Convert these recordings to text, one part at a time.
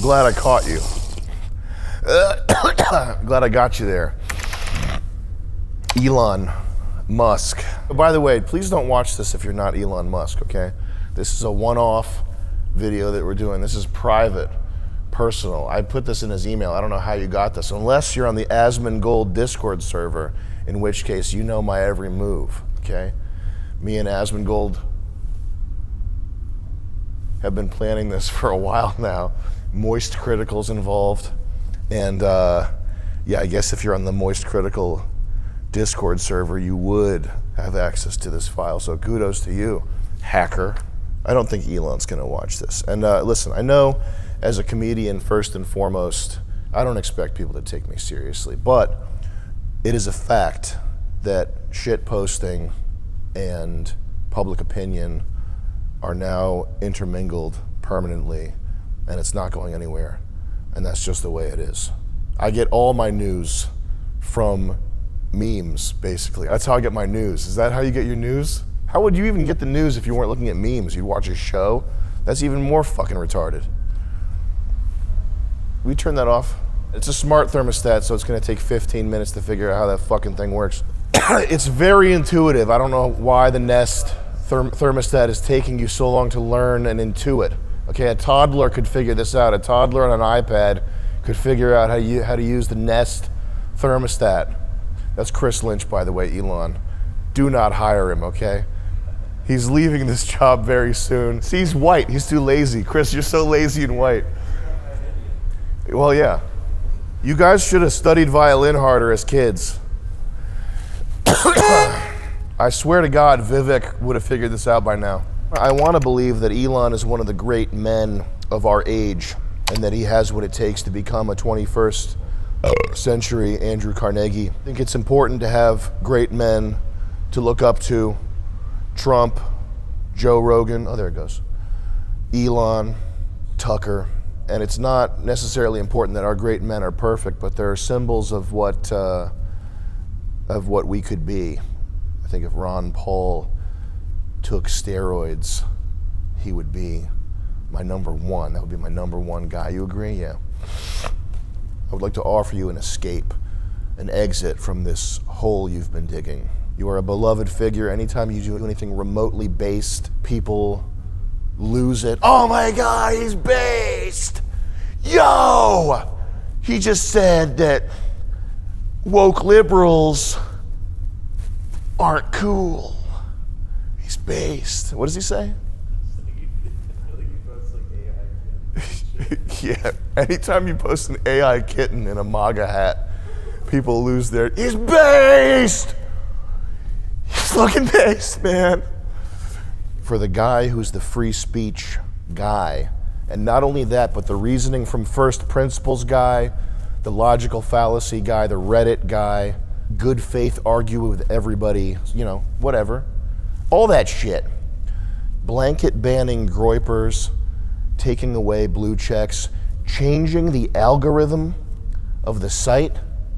Glad I caught you. Glad I got you there. Elon Musk. By the way, please don't watch this if you're not Elon Musk, okay? This is a one-off video that we're doing. This is private, personal. I put this in his email. I don't know how you got this, unless you're on the Asmongold Discord server, in which case you know my every move, okay? Me and Asmongold have been planning this for a while now. Moist Critical's involved. And yeah, I guess if you're on the Moist Critical Discord server, you would have access to this file. So kudos to you, hacker. I don't think Elon's gonna watch this. And listen, I know as a comedian, first and foremost, I don't expect people to take me seriously, but it is a fact that shit posting and public opinion are now intermingled permanently, and it's not going anywhere. And that's just the way it is. I get all my news from memes, basically. That's how I get my news. Is that how you get your news? How would you even get the news if you weren't looking at memes? You'd watch a show? That's even more fucking retarded. We turn that off? It's a smart thermostat, so it's gonna take 15 minutes to figure out how that fucking thing works. It's very intuitive. I don't know why the Nest thermostat is taking you so long to learn and intuit. Okay, a toddler could figure this out. A toddler on an iPad could figure out how to use the Nest thermostat. That's Chris Lynch, by the way, Elon. Do not hire him, okay? He's leaving this job very soon. See, he's white, he's too lazy. Chris, you're so lazy and white. Well, yeah. You guys should have studied violin harder as kids. I swear to God, Vivek would have figured this out by now. I want to believe that Elon is one of the great men of our age, and that he has what it takes to become a 21st century Andrew Carnegie. I think it's important to have great men to look up to. Trump, Joe Rogan, oh there it goes, Elon, Tucker. And it's not necessarily important that our great men are perfect, but they're symbols of what we could be. I think if Ron Paul took steroids, he would be my number one. That would be my number one guy. You agree? Yeah. I would like to offer you an escape, an exit from this hole you've been digging. You are a beloved figure. Anytime you do anything remotely based, people lose it. Oh my God, he's based. Yo! He just said that woke liberals aren't cool. He's based. What does he say? Yeah, anytime you post an AI kitten in a MAGA hat, people lose their, he's based! He's fucking based, man. For the guy who's the free speech guy, and not only that, but the reasoning from first principles guy, the logical fallacy guy, the Reddit guy, good faith argue with everybody, you know, whatever. All that shit. Blanket banning groypers, taking away blue checks, changing the algorithm of the site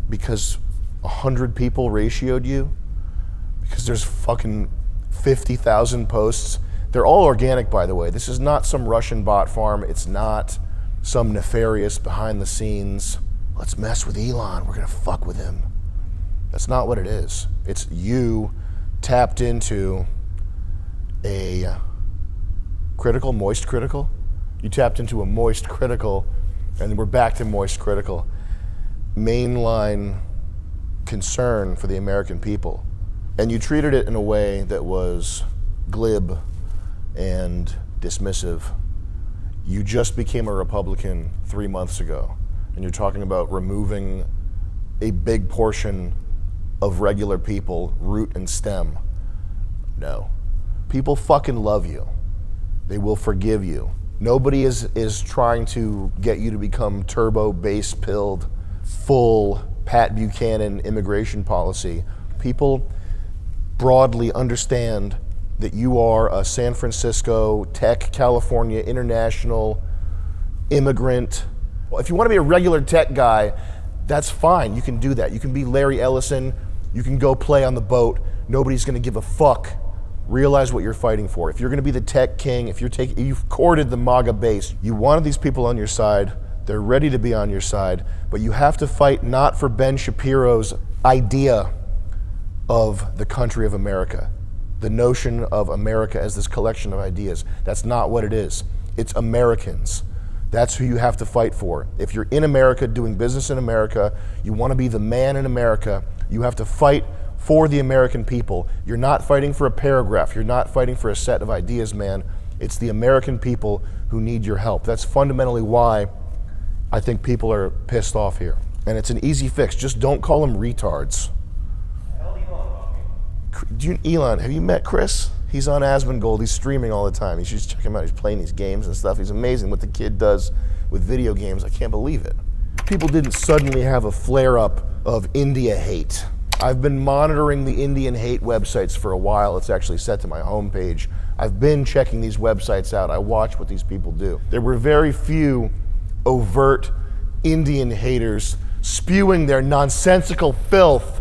because 100 people ratioed you, because there's fucking 50,000 posts. They're all organic, by the way. This is not some Russian bot farm. It's not some nefarious behind the scenes, let's mess with Elon, we're gonna fuck with him. That's not what it is. It's you tapped into a critical, moist critical. You tapped into a moist critical, and we're back to moist critical. Mainline concern for the American people. And you treated it in a way that was glib and dismissive. You just became a Republican 3 months ago, and you're talking about removing a big portion of regular people, root and stem. No. People fucking love you. They will forgive you. Nobody is trying to get you to become turbo base pilled, full Pat Buchanan immigration policy. People broadly understand that you are a San Francisco, tech, California, international immigrant. Well, if you want to be a regular tech guy, that's fine. You can do that. You can be Larry Ellison. You can go play on the boat. Nobody's going to give a fuck. Realize what you're fighting for. If you're going to be the tech king, if you've courted the MAGA base, you wanted these people on your side. They're ready to be on your side, but you have to fight not for Ben Shapiro's idea of the country of America, the notion of America as this collection of ideas. That's not what it is. It's Americans. That's who you have to fight for. If you're in America, doing business in America, you want to be the man in America, you have to fight for the American people. You're not fighting for a paragraph. You're not fighting for a set of ideas, man. It's the American people who need your help. That's fundamentally why I think people are pissed off here. And it's an easy fix. Just don't call them retards. Elon, have you met Chris? He's on Asmongold. He's streaming all the time. You should just check him out. He's playing these games and stuff. He's amazing what the kid does with video games. I can't believe it. People didn't suddenly have a flare-up of India hate. I've been monitoring the Indian hate websites for a while. It's actually set to my homepage. I've been checking these websites out. I watch what these people do. There were very few overt Indian haters spewing their nonsensical filth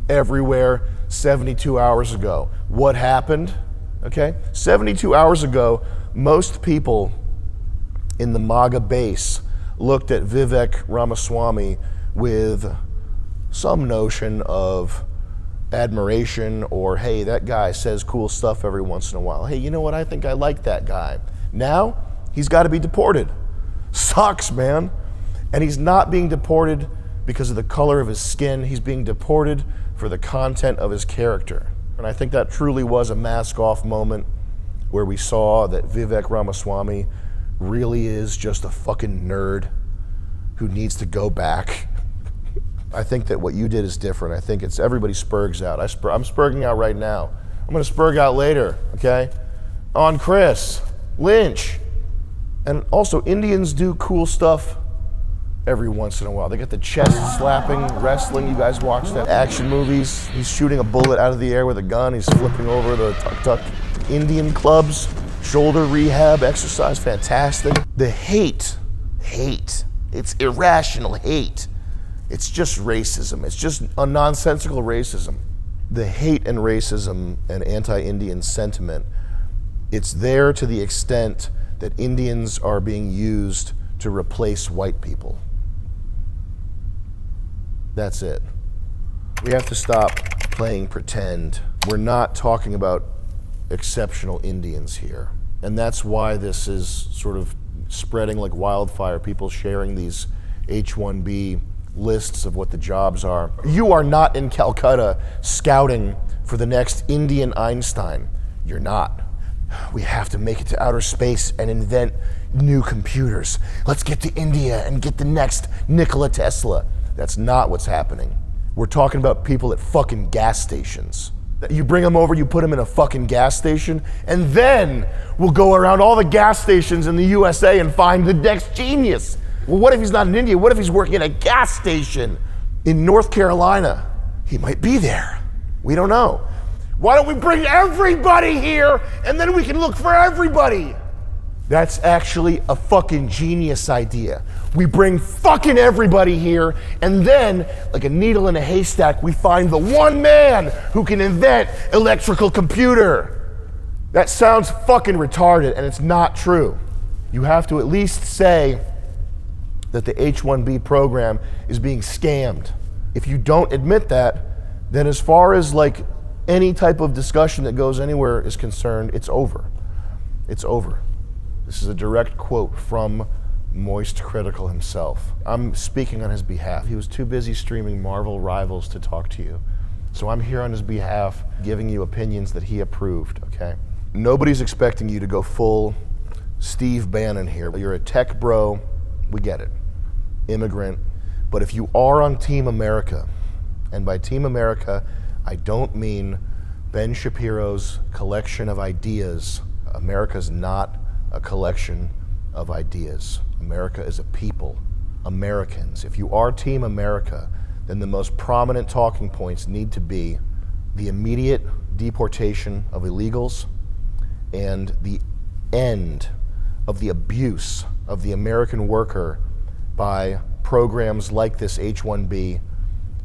everywhere 72 hours ago. What happened? Okay, 72 hours ago, most people in the MAGA base looked at Vivek Ramaswamy with some notion of admiration, or hey, that guy says cool stuff every once in a while. Hey, you know what? I think I like that guy. Now, he's got to be deported. Sucks, man. And he's not being deported because of the color of his skin. He's being deported for the content of his character. And I think that truly was a mask-off moment where we saw that Vivek Ramaswamy really is just a fucking nerd who needs to go back. I think that what you did is different. I think it's everybody spurgs out. I'm spurging out right now. I'm gonna spurg out later, okay? On Chris, Lynch. And also, Indians do cool stuff every once in a while. They get the chest slapping, wrestling. You guys watch that action movies. He's shooting a bullet out of the air with a gun. He's flipping over the tuk-tuk. Indian clubs, shoulder rehab, exercise, fantastic. The hate, it's irrational hate. It's just racism. It's just a nonsensical racism. The hate and racism and anti-Indian sentiment, it's there to the extent that Indians are being used to replace white people. That's it. We have to stop playing pretend. We're not talking about exceptional Indians here. And that's why this is sort of spreading like wildfire, people sharing these H-1B lists of what the jobs are. You are not in Calcutta scouting for the next Indian Einstein. You're not. We have to make it to outer space and invent new computers. Let's get to India and get the next Nikola Tesla. That's not what's happening. We're talking about people at fucking gas stations. You bring them over, you put them in a fucking gas station, and then we'll go around all the gas stations in the USA and find the next genius. Well, what if he's not in India? What if he's working at a gas station in North Carolina? He might be there. We don't know. Why don't we bring everybody here and then we can look for everybody? That's actually a fucking genius idea. We bring fucking everybody here and then, like a needle in a haystack, we find the one man who can invent electrical computer. That sounds fucking retarded and it's not true. You have to at least say that the H-1B program is being scammed. If you don't admit that, then as far as like any type of discussion that goes anywhere is concerned, it's over. It's over. This is a direct quote from Moist Critical himself. I'm speaking on his behalf. He was too busy streaming Marvel Rivals to talk to you. So I'm here on his behalf, giving you opinions that he approved, okay? Nobody's expecting you to go full Steve Bannon here. You're a tech bro, we get it. Immigrant. But if you are on Team America, and by Team America, I don't mean Ben Shapiro's collection of ideas. America's not a collection of ideas. America is a people, Americans. If you are Team America, then the most prominent talking points need to be the immediate deportation of illegals and the end of the abuse of the American worker by programs like this H-1B,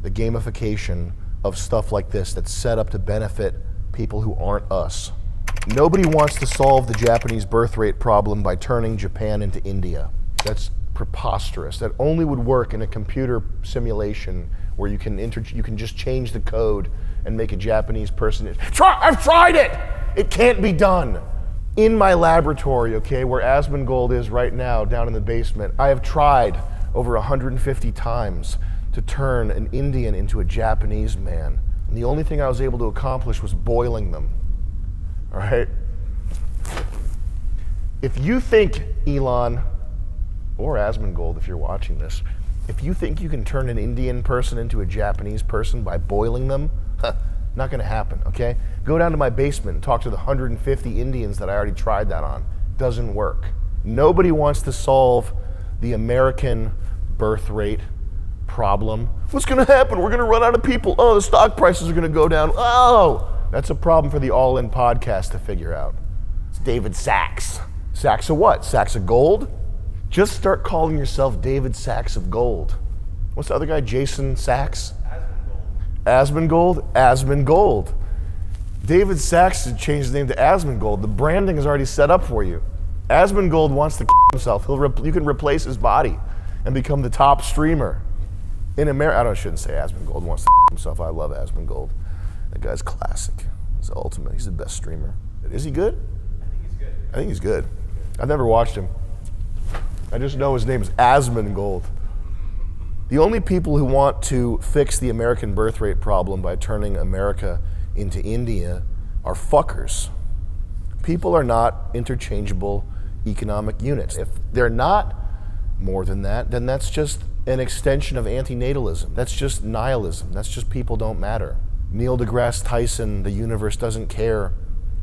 the gamification of stuff like this that's set up to benefit people who aren't us. Nobody wants to solve the Japanese birth rate problem by turning Japan into India. That's preposterous. That only would work in a computer simulation where you can just change the code and make a Japanese person. I've tried it! It can't be done. In my laboratory, okay, where Asmongold is right now, down in the basement, I have tried over 150 times to turn an Indian into a Japanese man. And the only thing I was able to accomplish was boiling them, all right? If you think, Elon, or Asmongold if you're watching this, if you think you can turn an Indian person into a Japanese person by boiling them, not gonna happen, okay? Go down to my basement and talk to the 150 Indians that I already tried that on. Doesn't work. Nobody wants to solve the American birth rate problem. What's gonna happen? We're gonna run out of people. Oh, the stock prices are gonna go down. Oh, that's a problem for the All In podcast to figure out. It's David Sacks. Sacks of what? Sacks of gold? Just start calling yourself David Sacks of gold. What's the other guy? Jason Sacks? Asmongold? Asmongold. David Sacks should change his name to Asmongold. The branding is already set up for you. Asmongold wants to himself. You can replace his body and become the top streamer in America. I shouldn't say Asmongold wants to himself. I love Asmongold. That guy's classic. He's the ultimate. He's the best streamer. Is he good? I think he's good. I've never watched him. I just know his name is Asmongold. The only people who want to fix the American birth rate problem by turning America into India are fuckers. People are not interchangeable economic units. If they're not more than that, then that's just an extension of antinatalism. That's just nihilism. That's just people don't matter. Neil deGrasse Tyson, the universe doesn't care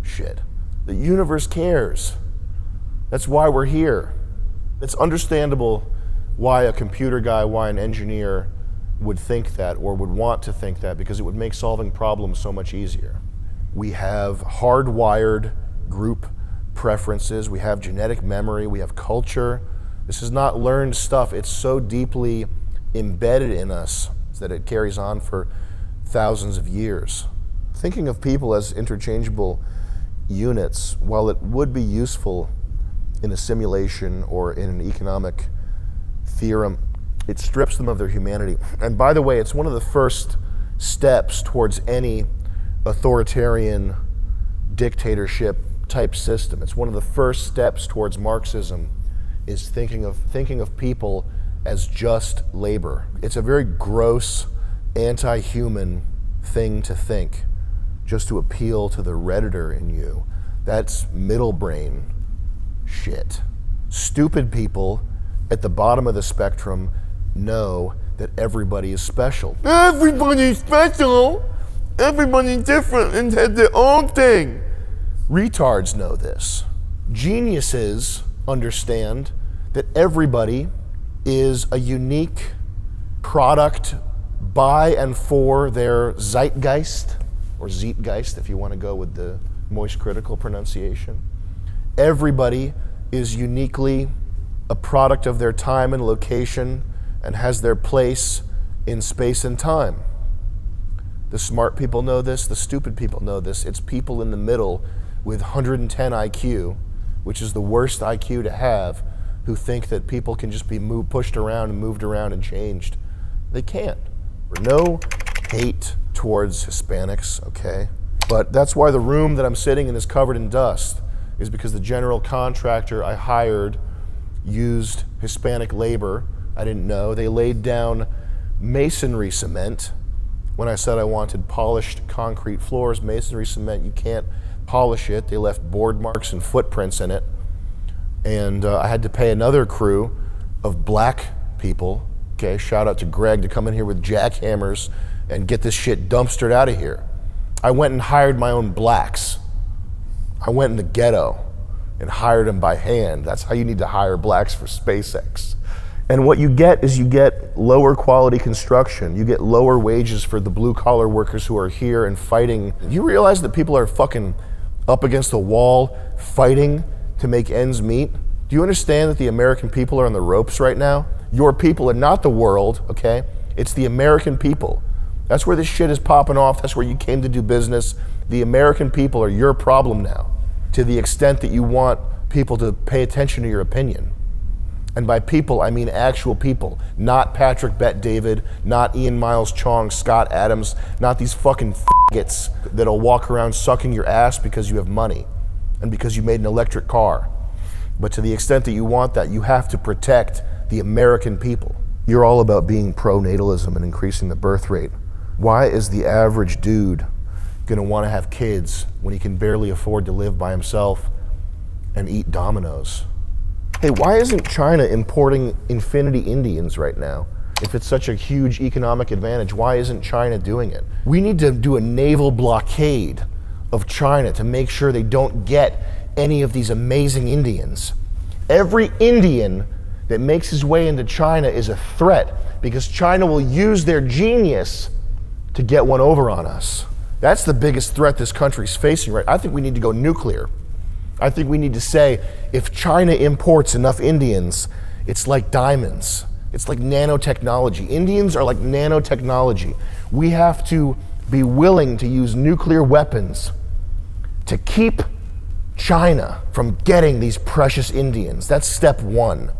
shit. The universe cares. That's why we're here. It's understandable why a computer guy, why an engineer would think that or would want to think that, because it would make solving problems so much easier. We have hardwired group preferences, we have genetic memory, we have culture. This is not learned stuff. It's so deeply embedded in us that it carries on for thousands of years. Thinking of people as interchangeable units, while it would be useful in a simulation or in an economic theorem, it strips them of their humanity. And by the way, it's one of the first steps towards any authoritarian dictatorship type system. It's one of the first steps towards Marxism, is thinking of people as just labor. It's a very gross, anti-human thing to think, just to appeal to the Redditor in you. That's middle brain shit. Stupid people at the bottom of the spectrum know that everybody is special. Everybody's special. Everybody's different and has their own thing. Retards know this. Geniuses understand that everybody is a unique product by and for their zeitgeist, or Zeitgeist if you want to go with the moist critical pronunciation. Everybody is uniquely a product of their time and location and has their place in space and time. The smart people know this, the stupid people know this. It's people in the middle with 110 IQ, which is the worst IQ to have, who think that people can just be pushed around and moved around and changed. They can't. No hate towards Hispanics, okay? But that's why the room that I'm sitting in is covered in dust, is because the general contractor I hired used Hispanic labor. I didn't know. They laid down masonry cement. When I said I wanted polished concrete floors, masonry cement, you can't polish it. They left board marks and footprints in it. And I had to pay another crew of black people, okay, shout out to Greg, to come in here with jackhammers and get this shit dumpstered out of here. I went and hired my own blacks. I went in the ghetto and hired them by hand. That's how you need to hire blacks for SpaceX. And what you get is you get lower quality construction. You get lower wages for the blue collar workers who are here and fighting. You realize that people are fucking up against the wall fighting to make ends meet? Do you understand that the American people are on the ropes right now? Your people are not the world, okay? It's the American people. That's where this shit is popping off. That's where you came to do business. The American people are your problem now, to the extent that you want people to pay attention to your opinion. And by people, I mean actual people, not Patrick Bet-David, not Ian Miles Chong, Scott Adams, not these fucking faggots that'll walk around sucking your ass because you have money and because you made an electric car. But to the extent that you want that, you have to protect the American people. You're all about being pro-natalism and increasing the birth rate. Why is the average dude gonna wanna have kids when he can barely afford to live by himself and eat Domino's? Hey, why isn't China importing infinity Indians right now? If it's such a huge economic advantage, why isn't China doing it? We need to do a naval blockade of China to make sure they don't get any of these amazing Indians. Every Indian that makes his way into China is a threat because China will use their genius to get one over on us. That's the biggest threat this country's facing, right? I think we need to go nuclear. I think we need to say, if China imports enough Indians, it's like diamonds. It's like nanotechnology. Indians are like nanotechnology. We have to be willing to use nuclear weapons to keep China from getting these precious Indians. That's step one.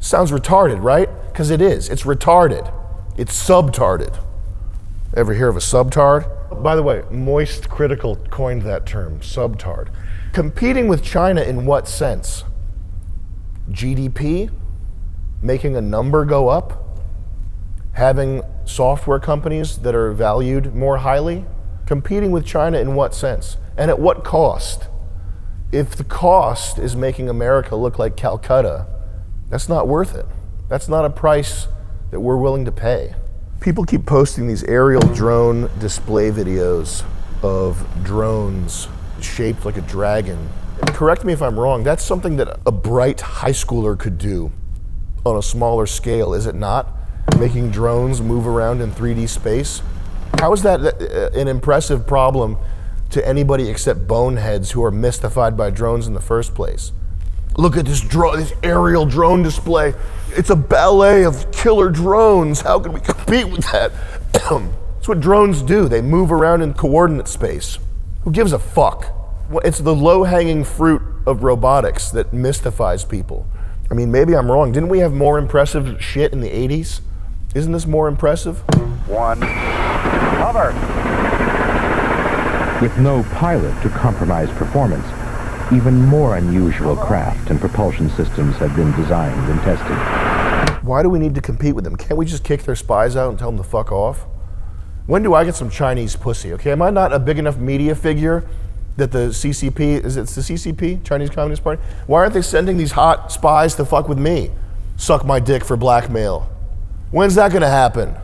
Sounds retarded, right? Because it is. It's retarded. It's subtarded. Ever hear of a subtard? By the way, Moist Critical coined that term, subtard. Competing with China in what sense? GDP? Making a number go up? Having software companies that are valued more highly? Competing with China in what sense? And at what cost? If the cost is making America look like Calcutta, that's not worth it. That's not a price that we're willing to pay. People keep posting these aerial drone display videos of drones shaped like a dragon. Correct me if I'm wrong, that's something that a bright high schooler could do on a smaller scale, is it not? Making drones move around in 3D space? How is that an impressive problem to anybody except boneheads who are mystified by drones in the first place? Look at this aerial drone display. It's a ballet of killer drones. How can we compete with that? That's what drones do. They move around in coordinate space. Who gives a fuck? It's the low-hanging fruit of robotics that mystifies people. I mean, maybe I'm wrong. Didn't we have more impressive shit in the 80s? Isn't this more impressive? One, cover. With no pilot to compromise performance, even more unusual craft and propulsion systems have been designed and tested. Why do we need to compete with them? Can't we just kick their spies out and tell them to fuck off? When do I get some Chinese pussy, okay? Am I not a big enough media figure that the CCP, is it the CCP, Chinese Communist Party? Why aren't they sending these hot spies to fuck with me? Suck my dick for blackmail. When's that gonna happen?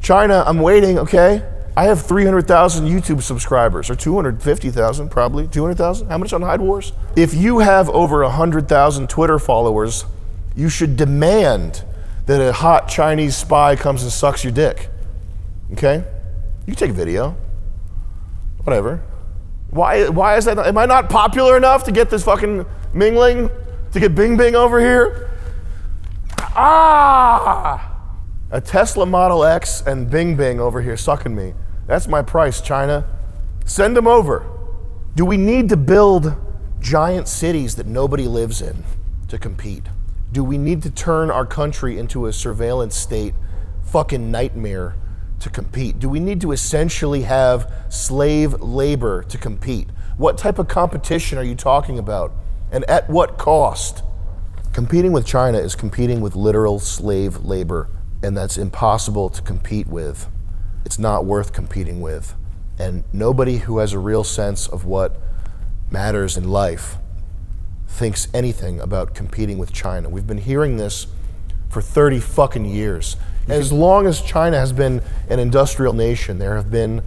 China, I'm waiting, okay? I have 300,000 YouTube subscribers, or 250,000 probably, 200,000? How much on Hide Wars? If you have over 100,000 Twitter followers, you should demand that a hot Chinese spy comes and sucks your dick, okay? You can take a video, whatever. Why is that? Am I not popular enough to get this fucking mingling? To get Bing Bing over here? Ah! A Tesla Model X and Bing Bing over here sucking me. That's my price, China. Send them over. Do we need to build giant cities that nobody lives in to compete? Do we need to turn our country into a surveillance state fucking nightmare to compete? Do we need to essentially have slave labor to compete? What type of competition are you talking about? And at what cost? Competing with China is competing with literal slave labor, and that's impossible to compete with. It's not worth competing with. And nobody who has a real sense of what matters in life thinks anything about competing with China. We've been hearing this for 30 fucking years. As long as China has been an industrial nation, there have been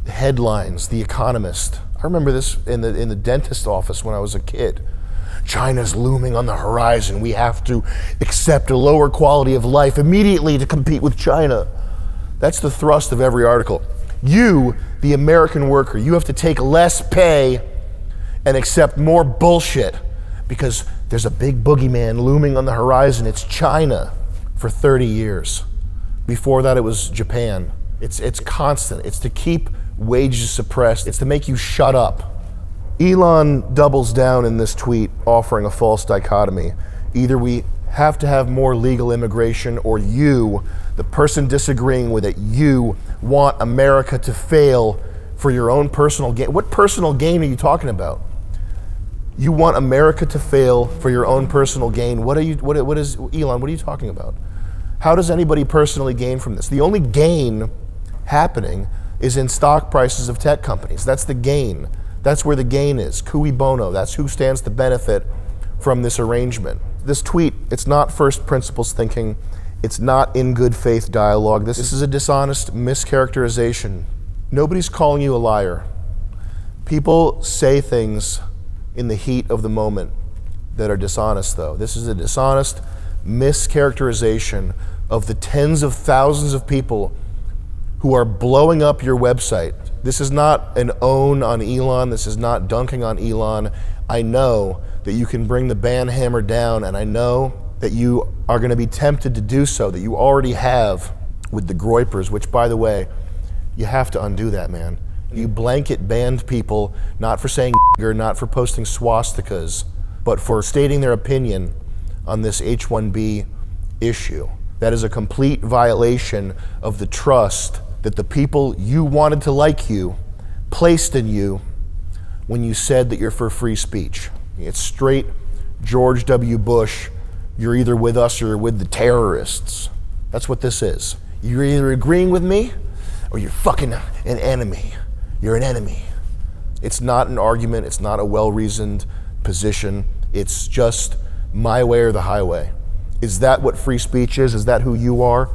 headlines, The Economist. I remember this in the dentist office when I was a kid. China's looming on the horizon. We have to accept a lower quality of life immediately to compete with China. That's the thrust of every article. You, the American worker, you have to take less pay and accept more bullshit because there's a big boogeyman looming on the horizon. It's China for 30 years. Before that, it was Japan. It's constant. It's to keep wages suppressed. It's to make you shut up. Elon doubles down in this tweet, offering a false dichotomy. Either we have to have more legal immigration, or you, the person disagreeing with it, you want America to fail for your own personal gain. What personal gain are you talking about? You want America to fail for your own personal gain. What is, Elon, what are you talking about? How does anybody personally gain from this? The only gain happening is in stock prices of tech companies. That's the gain. That's where the gain is. Cui bono. That's who stands to benefit from this arrangement. This tweet, it's not first principles thinking. It's not in good faith dialogue. This is a dishonest mischaracterization. Nobody's calling you a liar. People say things in the heat of the moment that are dishonest, though. This is a dishonest mischaracterization of the tens of thousands of people who are blowing up your website. This is not an own on Elon. This is not dunking on Elon. I know that you can bring the ban hammer down, and I know that you are going to be tempted to do so, that you already have with the groypers, which, by the way, you have to undo that, man. You blanket banned people, not for saying nigger, not for posting swastikas, but for stating their opinion on this H-1B issue. That is a complete violation of the trust that the people you wanted to like you placed in you when you said that you're for free speech. It's straight George W. Bush, you're either with us or you're with the terrorists. That's what this is. You're either agreeing with me or you're fucking an enemy. You're an enemy. It's not an argument. It's not a well-reasoned position. It's just my way or the highway. Is that what free speech is? Is that who you are?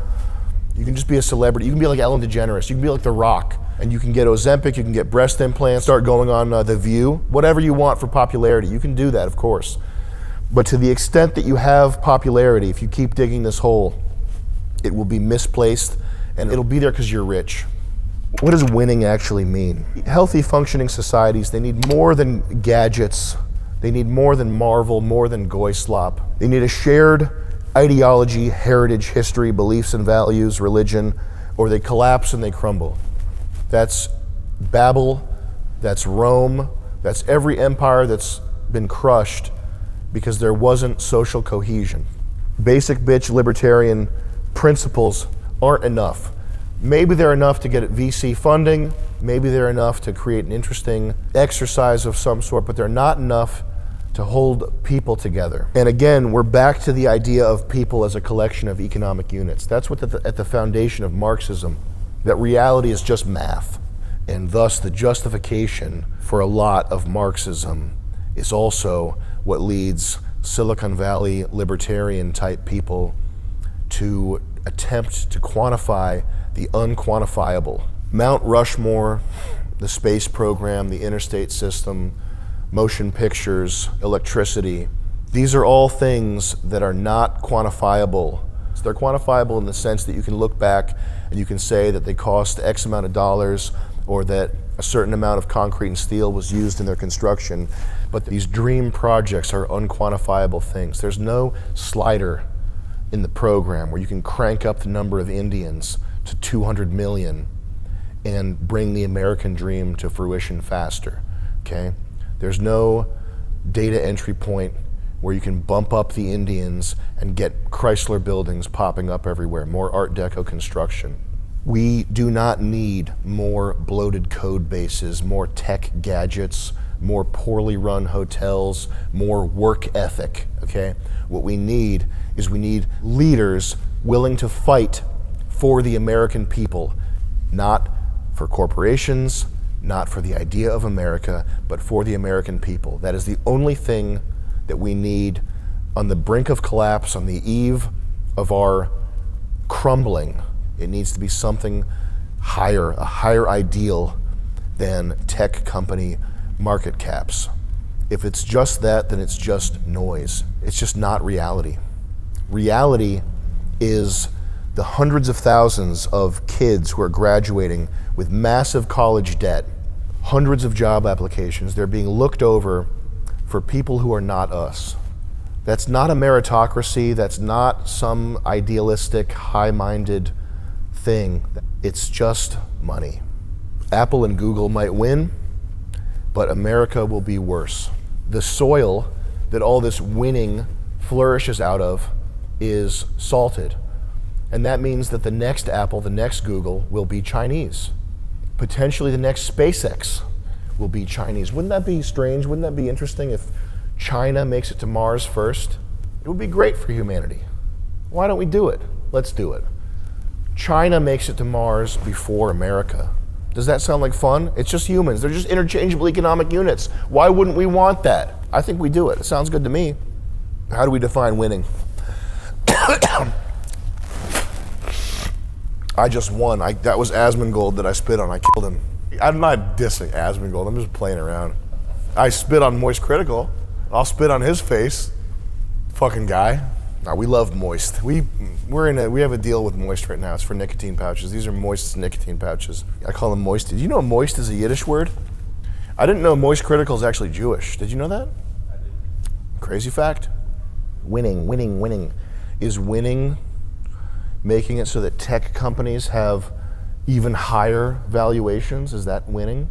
You can just be a celebrity. You can be like Ellen DeGeneres. You can be like The Rock. And you can get Ozempic, you can get breast implants, start going on The View. Whatever you want for popularity, you can do that, of course. But to the extent that you have popularity, if you keep digging this hole, it will be misplaced, and it'll be there because you're rich. What does winning actually mean? Healthy, functioning societies, they need more than gadgets. They need more than Marvel, more than goy slop. They need a shared ideology, heritage, history, beliefs and values, religion, or they collapse and they crumble. That's Babel, that's Rome, that's every empire that's been crushed because there wasn't social cohesion. Basic bitch libertarian principles aren't enough. Maybe they're enough to get VC funding, maybe they're enough to create an interesting exercise of some sort, but they're not enough to hold people together. And again, we're back to the idea of people as a collection of economic units. That's what at the foundation of Marxism, that reality is just math. And thus the justification for a lot of Marxism is also what leads Silicon Valley libertarian type people to attempt to quantify the unquantifiable. Mount Rushmore, the space program, the interstate system, motion pictures, electricity, these are all things that are not quantifiable. So they're quantifiable in the sense that you can look back and you can say that they cost X amount of dollars or that a certain amount of concrete and steel was used in their construction. But these dream projects are unquantifiable things. There's no slider in the program where you can crank up the number of Indians to 200 million and bring the American dream to fruition faster, okay? There's no data entry point where you can bump up the Indians and get Chrysler buildings popping up everywhere, more Art Deco construction. We do not need more bloated code bases, more tech gadgets, more poorly run hotels, more work ethic, okay? What we need is we need leaders willing to fight for the American people, not for corporations, not for the idea of America, but for the American people. That is the only thing that we need on the brink of collapse, on the eve of our crumbling. It needs to be something higher, a higher ideal than tech company market caps. If it's just that, then it's just noise. It's just not reality. Reality is the hundreds of thousands of kids who are graduating with massive college debt, hundreds of job applications. They're being looked over for people who are not us. That's not a meritocracy. That's not some idealistic, high-minded thing. It's just money. Apple and Google might win, but America will be worse. The soil that all this winning flourishes out of is salted. And that means that the next Apple, the next Google will be Chinese. Potentially the next SpaceX will be Chinese. Wouldn't that be strange? Wouldn't that be interesting if China makes it to Mars first? It would be great for humanity. Why don't we do it? Let's do it. China makes it to Mars before America. Does that sound like fun? It's just humans. They're just interchangeable economic units. Why wouldn't we want that? I think we do it. It sounds good to me. How do we define winning? I just won. That was Asmongold that I spit on. I killed him. I'm not dissing Asmongold. I'm just playing around. I spit on Moist Critical. I'll spit on his face. Fucking guy. No, we love Moist. We have a deal with Moist right now. It's for nicotine pouches. These are Moist's nicotine pouches. I call them Moist. Did you know Moist is a Yiddish word? I didn't know Moist Critical is actually Jewish. Did you know that? I did. Crazy fact. Winning. Is winning making it so that tech companies have even higher valuations? Is that winning?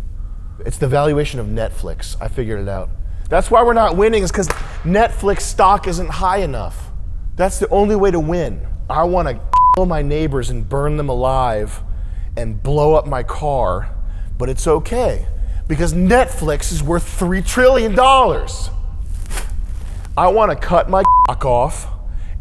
It's the valuation of Netflix. I figured it out. That's why we're not winning, is because Netflix stock isn't high enough. That's the only way to win. I want to kill my neighbors and burn them alive and blow up my car, but it's okay because Netflix is worth $3 trillion. I want to cut my cock off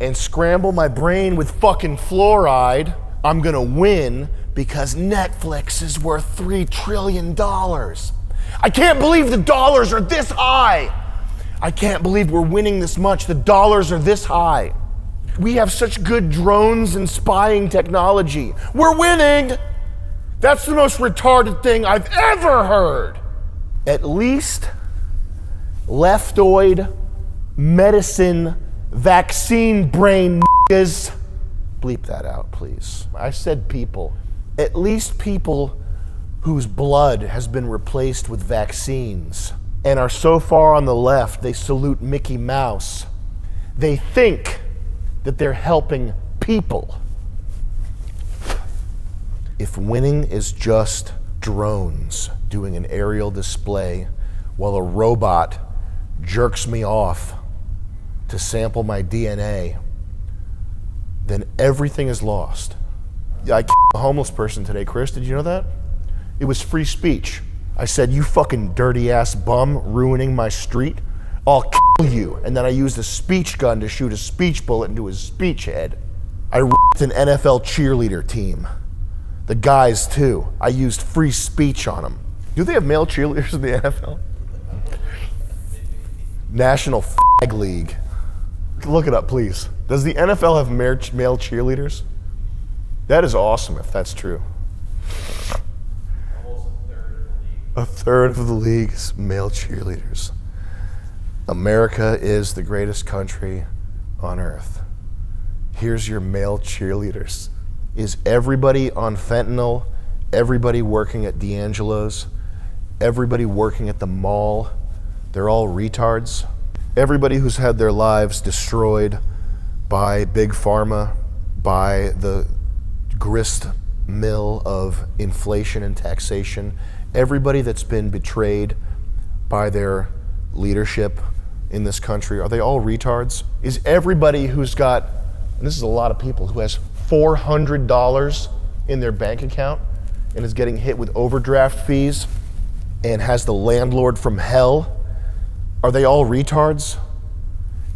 and scramble my brain with fucking fluoride. I'm gonna win because Netflix is worth $3 trillion. I can't believe the dollars are this high. I can't believe we're winning this much. The dollars are this high. We have such good drones and spying technology. We're winning. That's the most retarded thing I've ever heard. At least leftoid medicine vaccine brain niggas. Bleep that out, please. I said people. At least people whose blood has been replaced with vaccines and are so far on the left, they salute Mickey Mouse. They think that they're helping people. If winning is just drones doing an aerial display while a robot jerks me off to sample my DNA, then everything is lost. I killed a homeless person today, Chris, did you know that? It was free speech. I said, you fucking dirty ass bum ruining my street, I'll kill you. And then I used a speech gun to shoot a speech bullet into his speech head. I ripped an NFL cheerleader team. The guys too. I used free speech on them. Do they have male cheerleaders in the NFL? National Flag League. Look it up, please. Does the NFL have male cheerleaders? That is awesome if that's true. Almost a third of the league is male cheerleaders. America is the greatest country on earth. Here's your male cheerleaders. Is everybody on fentanyl, everybody working at D'Angelo's, everybody working at the mall, they're all retards? Everybody who's had their lives destroyed by Big Pharma, by the grist mill of inflation and taxation, everybody that's been betrayed by their leadership in this country, are they all retards? Is everybody who's got, and this is a lot of people, who has $400 in their bank account and is getting hit with overdraft fees and has the landlord from hell, are they all retards?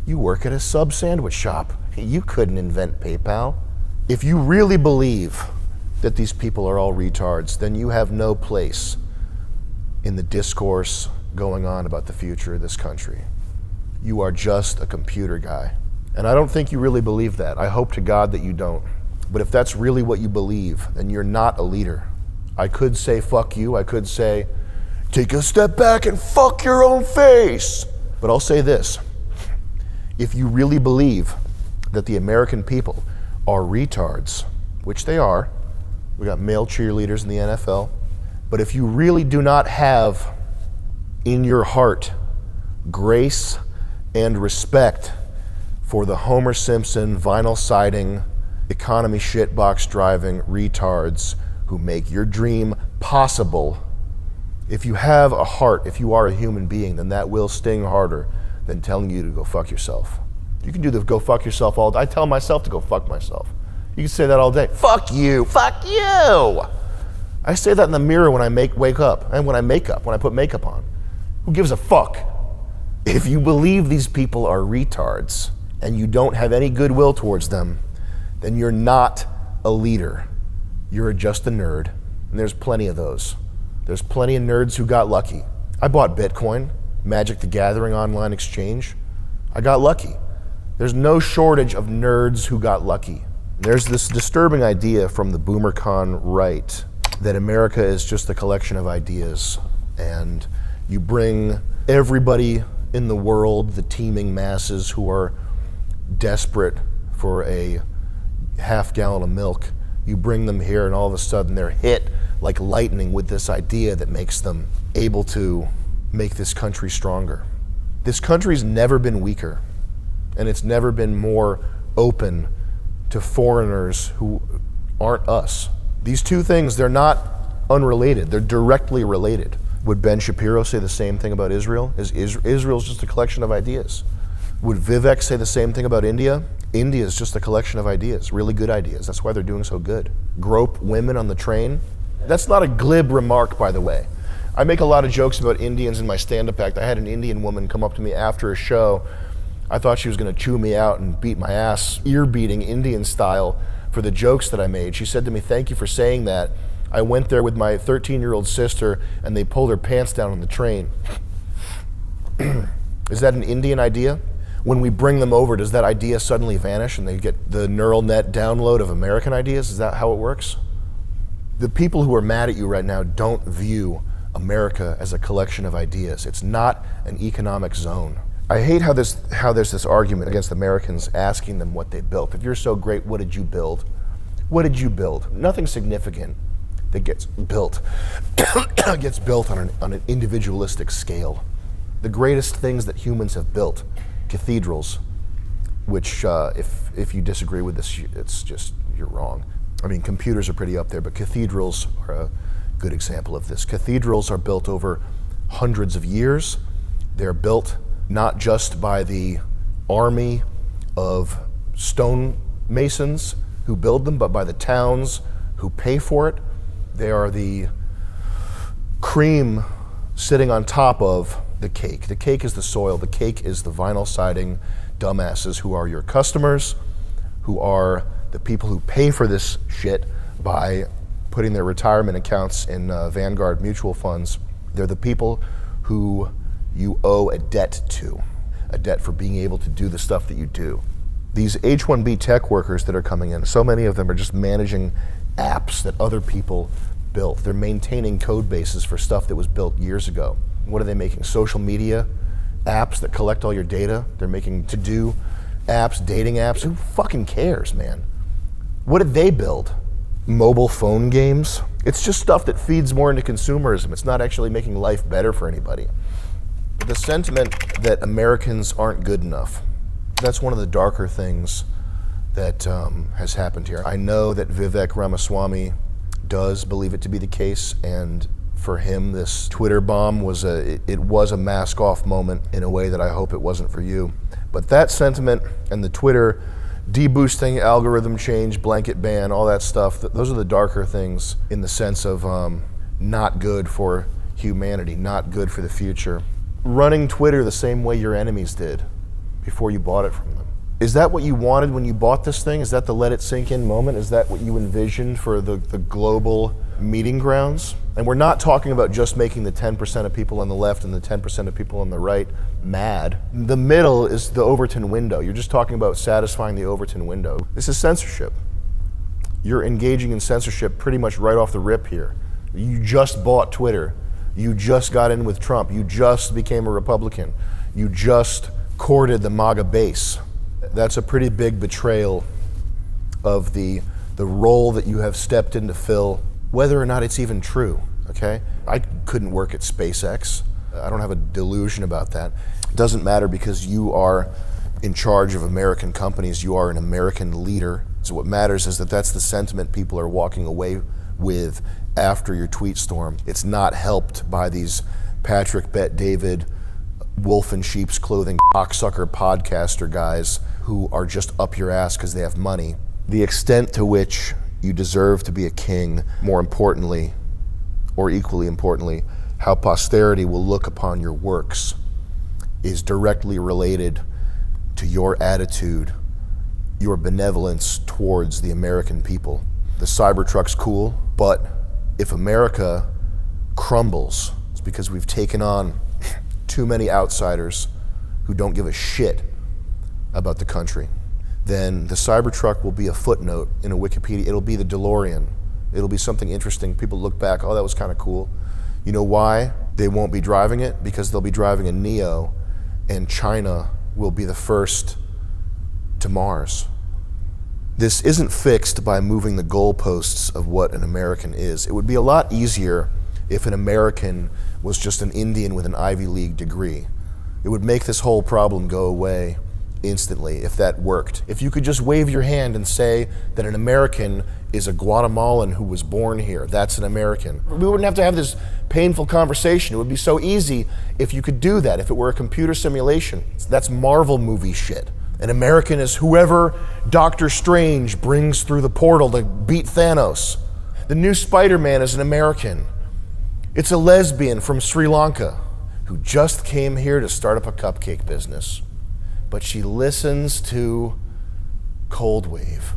You work at a sub sandwich shop. You couldn't invent PayPal. If you really believe that these people are all retards, then you have no place in the discourse going on about the future of this country. You are just a computer guy. And I don't think you really believe that. I hope to God that you don't. But if that's really what you believe, then you're not a leader. I could say fuck you. I could say take a step back and fuck your own face. But I'll say this. If you really believe that the American people are retards, which they are, we got male cheerleaders in the NFL, but if you really do not have in your heart grace and respect for the Homer Simpson, vinyl siding, economy shitbox driving retards who make your dream possible, if you have a heart, if you are a human being, then that will sting harder than telling you to go fuck yourself. You can do the go fuck yourself all day. I tell myself to go fuck myself. You can say that all day. Fuck you, fuck you. I say that in the mirror when I wake up and when I put makeup on. Who gives a fuck? If you believe these people are retards and you don't have any goodwill towards them, then you're not a leader. You're just a nerd. And there's plenty of those. There's plenty of nerds who got lucky. I bought Bitcoin, Magic the Gathering online exchange. I got lucky. There's no shortage of nerds who got lucky. There's this disturbing idea from the BoomerCon right that America is just a collection of ideas, and you bring everybody in the world, the teeming masses who are desperate for a half gallon of milk, you bring them here and all of a sudden they're hit like lightning with this idea that makes them able to make this country stronger. This country's never been weaker, and it's never been more open to foreigners who aren't us. These two things, they're not unrelated, they're directly related. Would Ben Shapiro say the same thing about Israel? Israel's just a collection of ideas. Would Vivek say the same thing about India? India is just a collection of ideas, really good ideas. That's why they're doing so good. Grope women on the train. That's not a glib remark, by the way. I make a lot of jokes about Indians in my stand-up act. I had an Indian woman come up to me after a show. I thought she was gonna chew me out and beat my ass, ear-beating Indian style, for the jokes that I made. She said to me, "Thank you for saying that. I went there with my 13-year-old sister and they pulled her pants down on the train." Is that an Indian idea? When we bring them over, does that idea suddenly vanish and they get the neural net download of American ideas? Is that how it works? The people who are mad at you right now don't view America as a collection of ideas. It's not an economic zone. I hate how there's this argument against Americans asking them what they built. If you're so great, what did you build? What did you build? Nothing significant that gets built gets built on an individualistic scale. The greatest things that humans have built, cathedrals, which if you disagree with this, it's just, you're wrong. I mean, computers are pretty up there, but cathedrals are a good example of this. Cathedrals are built over hundreds of years. They're built not just by the army of stonemasons who build them, but by the towns who pay for it. They are the cream sitting on top of the cake. The cake is the soil, the cake is the vinyl siding dumbasses who are your customers, who are the people who pay for this shit by putting their retirement accounts in Vanguard mutual funds. They're the people who you owe a debt to, a debt for being able to do the stuff that you do. These H-1B tech workers that are coming in, so many of them are just managing apps that other people built. They're maintaining code bases for stuff that was built years ago. What are they making? Social media apps that collect all your data? They're making to-do apps, dating apps. Who fucking cares, man? What did they build? Mobile phone games? It's just stuff that feeds more into consumerism. It's not actually making life better for anybody. The sentiment that Americans aren't good enough, that's one of the darker things that has happened here. I know that Vivek Ramaswamy does believe it to be the case, and for him this Twitter bomb was a mask-off moment in a way that I hope it wasn't for you. But that sentiment and the Twitter deboosting, algorithm change, blanket ban, all that stuff, those are the darker things in the sense of not good for humanity, not good for the future. Running Twitter the same way your enemies did before you bought it from them. Is that what you wanted when you bought this thing? Is that the let it sink in moment? Is that what you envisioned for the global meeting grounds? And we're not talking about just making the 10% of people on the left and the 10% of people on the right mad. The middle is the Overton window. You're just talking about satisfying the Overton window. This is censorship. You're engaging in censorship pretty much right off the rip here. You just bought Twitter. You just got in with Trump. You just became a Republican. You just courted the MAGA base. That's a pretty big betrayal of the role that you have stepped in to fill, whether or not it's even true, okay? I couldn't work at SpaceX. I don't have a delusion about that. It doesn't matter because you are in charge of American companies. You are an American leader. So what matters is that that's the sentiment people are walking away with after your tweet storm. It's not helped by these Patrick Bet David, wolf in sheep's clothing, cocksucker podcaster guys who are just up your ass because they have money. The extent to which you deserve to be a king, more importantly, or equally importantly, how posterity will look upon your works, is directly related to your attitude, your benevolence towards the American people. The Cybertruck's cool, but if America crumbles, it's because we've taken on too many outsiders who don't give a shit about the country. Then the Cybertruck will be a footnote in a Wikipedia. It'll be the DeLorean. It'll be something interesting. People look back, oh, that was kind of cool. You know why they won't be driving it? Because they'll be driving a Neo, and China will be the first to Mars. This isn't fixed by moving the goalposts of what an American is. It would be a lot easier if an American was just an Indian with an Ivy League degree. It would make this whole problem go away instantly if that worked. If you could just wave your hand and say that an American is a Guatemalan who was born here, that's an American. We wouldn't have to have this painful conversation. It would be so easy if you could do that, if it were a computer simulation. That's Marvel movie shit. An American is whoever Doctor Strange brings through the portal to beat Thanos. The new Spider-Man is an American. It's a lesbian from Sri Lanka who just came here to start up a cupcake business. But she listens to Cold Wave,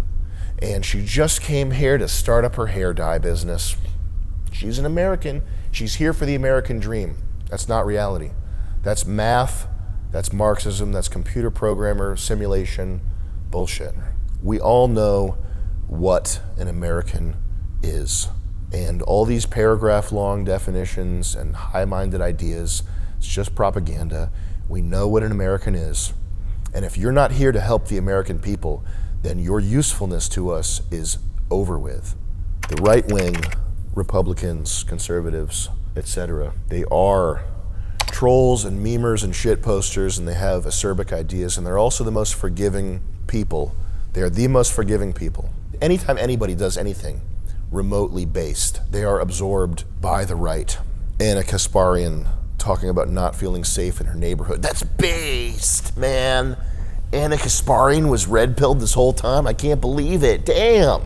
and she just came here to start up her hair dye business. She's an American. She's here for the American dream. That's not reality. That's math, that's Marxism, that's computer programmer, simulation, bullshit. We all know what an American is. And all these paragraph-long definitions and high-minded ideas, it's just propaganda. We know what an American is. And if you're not here to help the American people, then your usefulness to us is over with. The right wing, Republicans, conservatives, etc., they are trolls and memers and shit posters, and they have acerbic ideas, and they're also the most forgiving people. They are the most forgiving people. Anytime anybody does anything remotely based, they are absorbed by the right. Anna Kasparian talking about not feeling safe in her neighborhood. That's based, man. Anna Kasparian was red-pilled this whole time? I can't believe it. Damn.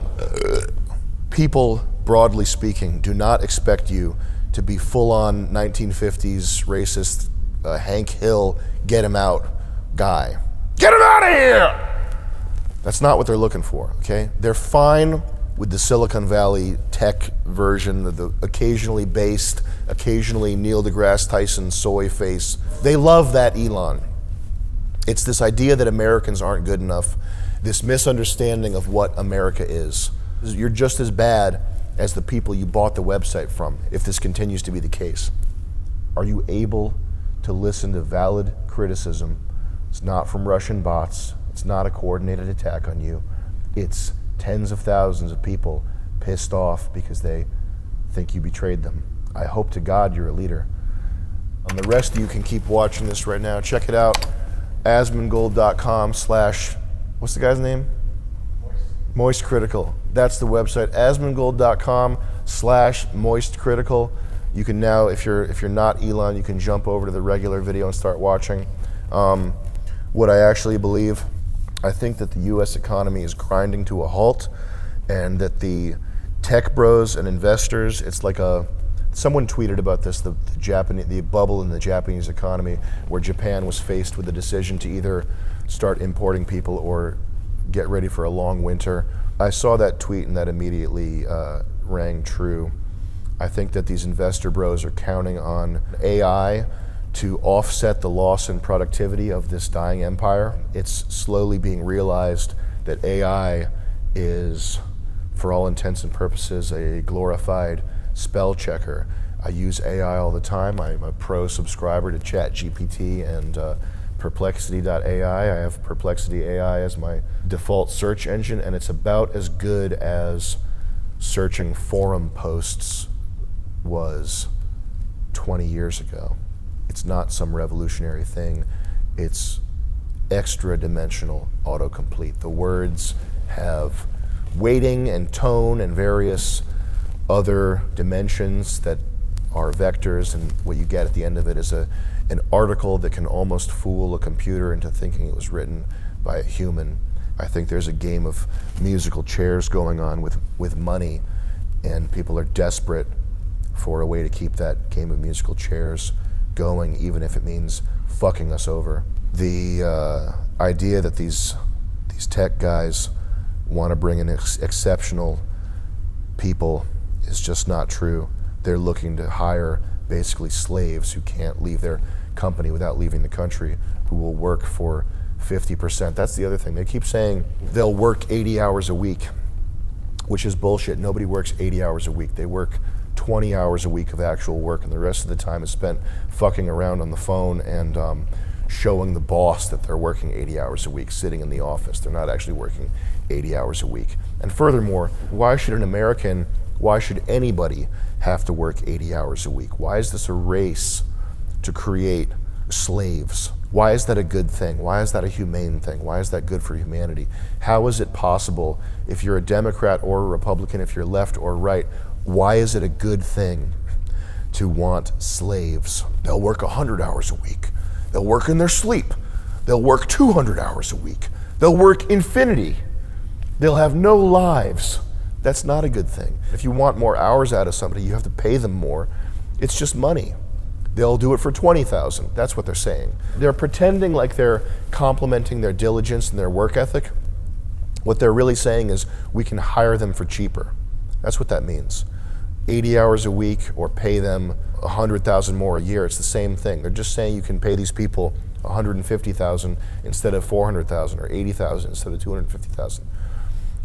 People, broadly speaking, do not expect you to be full-on 1950s racist Hank Hill, get him out guy. Get him out of here! That's not what they're looking for, okay? They're fine with the Silicon Valley tech version, the occasionally based, occasionally Neil deGrasse Tyson soy face. They love that Elon. It's this idea that Americans aren't good enough, this misunderstanding of what America is. You're just as bad as the people you bought the website from, if this continues to be the case. Are you able to listen to valid criticism? It's not from Russian bots. It's not a coordinated attack on you. It's tens of thousands of people pissed off because they think you betrayed them. I hope to God you're a leader. And the rest of you can keep watching this right now. Check it out, asmongold.com/ what's the guy's name? Moist Critical. That's the website, asmongold.com/moistcritical. You can now, if you're not Elon, you can jump over to the regular video and start watching. What I actually believe, I think that the U.S. economy is grinding to a halt, and that the tech bros and investors, it's like someone tweeted about this, the bubble in the Japanese economy, where Japan was faced with the decision to either start importing people or get ready for a long winter. I saw that tweet and that immediately rang true. I think that these investor bros are counting on AI to offset the loss in productivity of this dying empire. It's slowly being realized that AI is, for all intents and purposes, a glorified spell checker. I use AI all the time. I'm a pro subscriber to ChatGPT and Perplexity.ai. I have Perplexity AI as my default search engine, and it's about as good as searching forum posts was 20 years ago. It's not some revolutionary thing. It's extra-dimensional autocomplete. The words have weighting and tone and various other dimensions that are vectors, and what you get at the end of it is an article that can almost fool a computer into thinking it was written by a human. I think there's a game of musical chairs going on with money, and people are desperate for a way to keep that game of musical chairs going, even if it means fucking us over. The idea that these tech guys want to bring in exceptional people is just not true. They're looking to hire basically slaves who can't leave their company without leaving the country, who will work for 50%. That's the other thing. They keep saying they'll work 80 hours a week, which is bullshit. Nobody works 80 hours a week. They work 20 hours a week of actual work, and the rest of the time is spent fucking around on the phone and showing the boss that they're working 80 hours a week, sitting in the office. They're not actually working 80 hours a week. And furthermore, why should anybody have to work 80 hours a week? Why is this a race to create slaves? Why is that a good thing? Why is that a humane thing? Why is that good for humanity? How is it possible, if you're a Democrat or a Republican, if you're left or right, why is it a good thing to want slaves? They'll work 100 hours a week. They'll work in their sleep. They'll work 200 hours a week. They'll work infinity. They'll have no lives. That's not a good thing. If you want more hours out of somebody, you have to pay them more. It's just money. They'll do it for $20,000. That's what they're saying. They're pretending like they're complimenting their diligence and their work ethic. What they're really saying is we can hire them for cheaper. That's what that means. 80 hours a week or pay them $100,000 more a year. It's the same thing. They're just saying you can pay these people $150,000 instead of $400,000 or $80,000 instead of $250,000.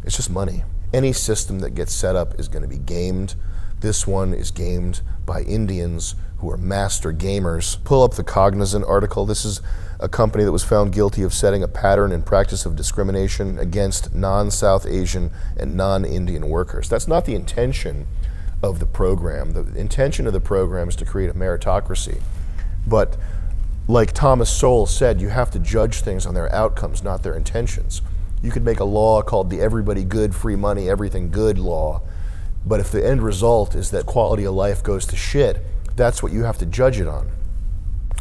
It's just money. Any system that gets set up is going to be gamed. This one is gamed by Indians who are master gamers. Pull up the Cognizant article. This is a company that was found guilty of setting a pattern and practice of discrimination against non-South Asian and non-Indian workers. That's not the intention of the program. The intention of the program is to create a meritocracy. But like Thomas Sowell said, you have to judge things on their outcomes, not their intentions. You could make a law called the everybody good, free money, everything good law, but if the end result is that quality of life goes to shit, that's what you have to judge it on.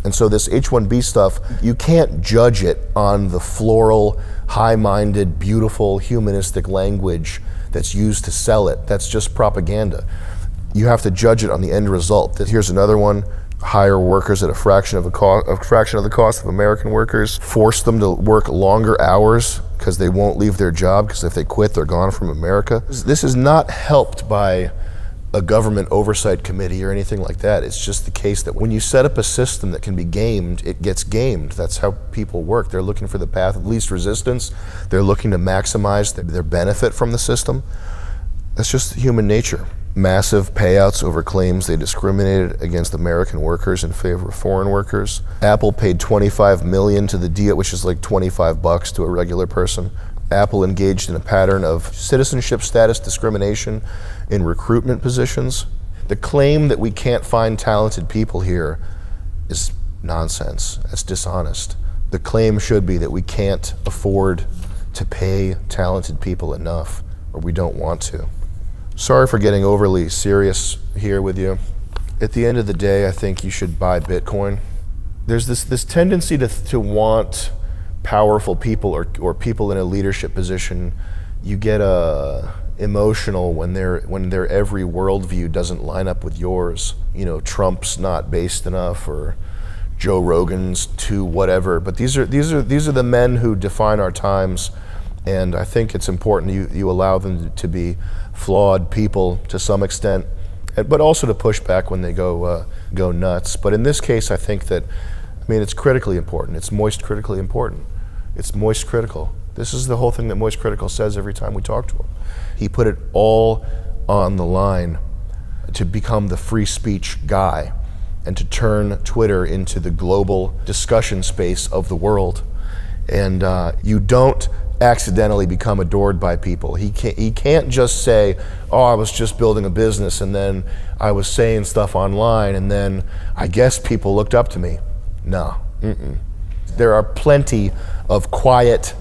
And so this H-1B stuff, you can't judge it on the floral, high-minded, beautiful, humanistic language that's used to sell it. That's just propaganda. You have to judge it on the end result. Here's another one. Hire workers at a fraction of the cost of American workers. Force them to work longer hours because they won't leave their job, because if they quit, they're gone from America. This is not helped by a government oversight committee or anything like that. It's just the case that when you set up a system that can be gamed, it gets gamed. That's how people work. They're looking for the path of least resistance. They're looking to maximize their benefit from the system. That's just human nature. Massive payouts over claims they discriminated against American workers in favor of foreign workers. Apple paid $25 million to the deal, which is like $25 to a regular person. Apple engaged in a pattern of citizenship status discrimination in recruitment positions. The claim that we can't find talented people here is nonsense. That's dishonest. The claim should be that we can't afford to pay talented people enough, or we don't want to. Sorry for getting overly serious here with you. At the end of the day, I think you should buy Bitcoin. There's this tendency to want powerful people or people in a leadership position. You get emotional when their every worldview doesn't line up with yours. You know, Trump's not based enough, or Joe Rogan's too whatever. But these are the men who define our times, and I think it's important you allow them to be flawed people to some extent, but also to push back when they go nuts. But in this case, I think that, it's critically important. It's moist critically important. It's moist critical. This is the whole thing that Moist Critical says every time we talk to him. He put it all on the line to become the free speech guy and to turn Twitter into the global discussion space of the world. And you don't accidentally become adored by people. He can't just say, oh, I was just building a business and then I was saying stuff online and then I guess people looked up to me. No. There are plenty of quiet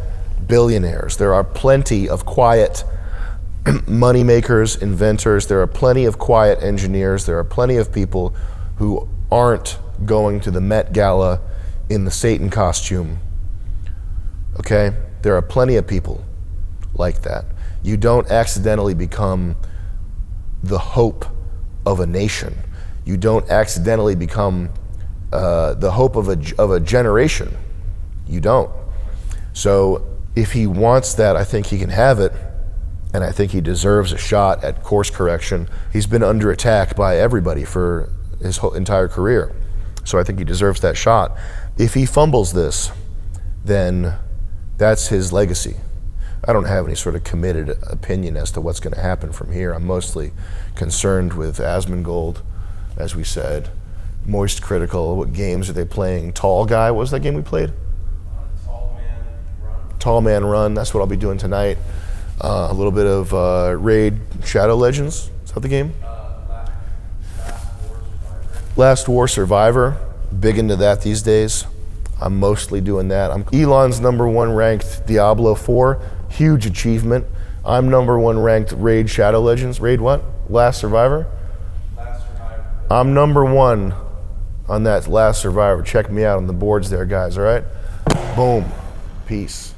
billionaires. There are plenty of quiet money makers, inventors. There are plenty of quiet engineers. There are plenty of people who aren't going to the Met Gala in the Satan costume okay? There are plenty of people like that. You don't accidentally become the hope of a nation. You don't accidentally become the hope of a generation. You don't. So if he wants that, I think he can have it, and I think he deserves a shot at course correction. He's been under attack by everybody for his whole entire career. So I think he deserves that shot. If he fumbles this, then that's his legacy. I don't have any sort of committed opinion as to what's going to happen from here. I'm mostly concerned with Asmongold, as we said. Moist critical. What games are they playing? Tall Guy, what was that game we played? Tall Man Run, that's what I'll be doing tonight. A little bit of Raid Shadow Legends, is that the game? Last War Survivor, big into that these days. I'm mostly doing that. Elon's #1 ranked Diablo 4, huge achievement. I'm #1 ranked Raid Shadow Legends. Raid what? Last Survivor? Last Survivor. I'm #1 on that Last Survivor. Check me out on the boards there, guys, all right? Boom. Peace.